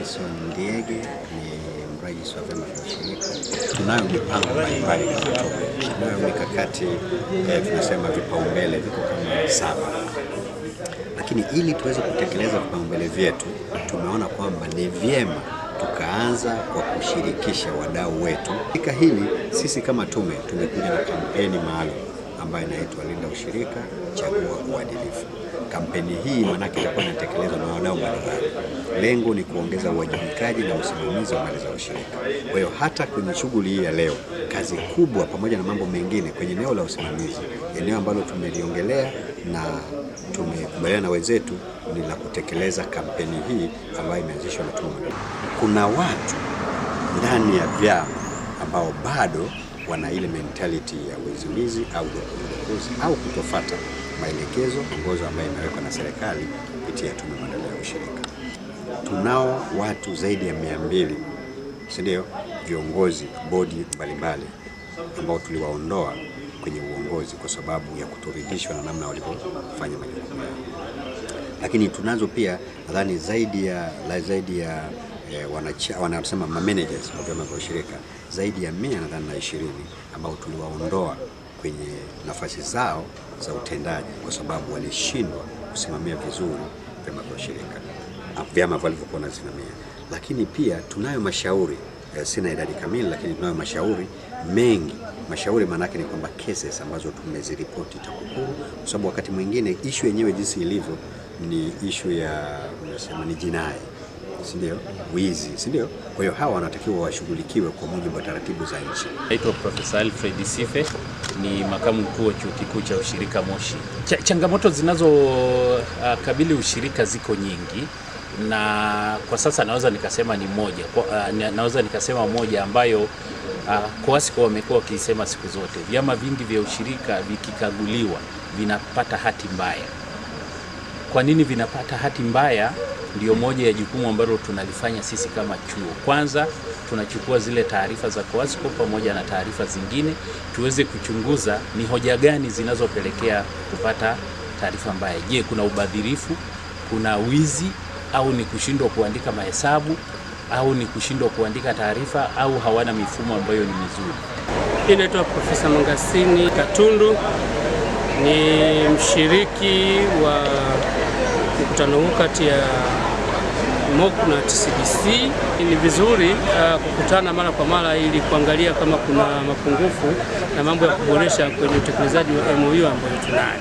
Nelson Ndiege, ni mrajisi wa vyama vya ushirika. Tunayo mipango mbalimbali kama tume. Tunayo mikakati tunasema vipaumbele viko kama 7. Lakini ili tuweze kutekeleza vipaumbele vyetu, tumeona kwamba ni vyema tukaanza kwa kushirikisha wadau wetu. Katika hili sisi kama tume tumekuja na kampeni maalum ambayo inaitwa Linda Ushirika, Chagua Uadilifu. Kampeni hii manake itakuwa inatekelezwa na wadau mbalimbali. Lengo ni kuongeza uwajibikaji na usimamizi wa mali za ushirika. Kwa hiyo hata kwenye shughuli hii ya leo, kazi kubwa pamoja na mambo mengine kwenye eneo la usimamizi, eneo ambalo tumeliongelea na tumekubaliana na wenzetu ni la kutekeleza kampeni hii ambayo imeanzishwa na tume. Kuna watu ndani ya vyama ambao bado wana ile mentality ya uiziwizi au udukuzi au kutofuata maelekezo ongozo ambayo imewekwa na serikali kupitia Tume ya Maendeleo ya Ushirika. Tunao watu zaidi ya 200, si ndio, viongozi bodi mbalimbali ambao tuliwaondoa kwenye uongozi kwa sababu ya kutoridhishwa na namna walivyofanya majukumu yao. Lakini tunazo pia nadhani zaidi ya wanasema managers wa vyama vya ushirika zaidi ya 120 ambao tuliwaondoa kwenye nafasi zao za utendaji kwa sababu walishindwa kusimamia vizuri vyama vya ushirika, vyama walivyokuwa wanasimamia. Lakini pia tunayo mashauri, sina idadi kamili, lakini tunayo mashauri mengi. Mashauri maana yake ni kwamba cases ambazo tumeziripoti TAKUKURU, kwa sababu wakati mwingine issue yenyewe jinsi ilivyo ni issue ya unasema ni jinai, si ndio, wizi, si ndio? Kwa hiyo hawa wanatakiwa washughulikiwe kwa mujibu wa taratibu za nchi. Naitwa Profesa Alfred Sife, ni makamu mkuu wa Chuo Kikuu cha Ushirika Moshi. Changamoto zinazokabili ushirika ziko nyingi, na kwa sasa naweza nikasema ni moja. Naweza nikasema moja ambayo COASCO wamekuwa wakisema siku zote, vyama vingi vya ushirika vikikaguliwa vinapata hati mbaya. Kwa nini vinapata hati mbaya? Ndio moja ya jukumu ambalo tunalifanya sisi kama chuo. Kwanza tunachukua zile taarifa za COASCO pamoja na taarifa zingine tuweze kuchunguza ni hoja gani zinazopelekea kupata taarifa mbaya. Je, kuna ubadhirifu, kuna wizi, au ni kushindwa kuandika mahesabu, au ni kushindwa kuandika taarifa, au hawana mifumo ambayo ni mizuri. Naitwa Profesa Mangasini Katundu, ni mshiriki wa mkutano huu kati ya MOC na TCDC. Ni vizuri kukutana mara kwa mara ili kuangalia kama kuna mapungufu na mambo ya kuboresha kwenye utekelezaji wa MOU ambayo tunayo.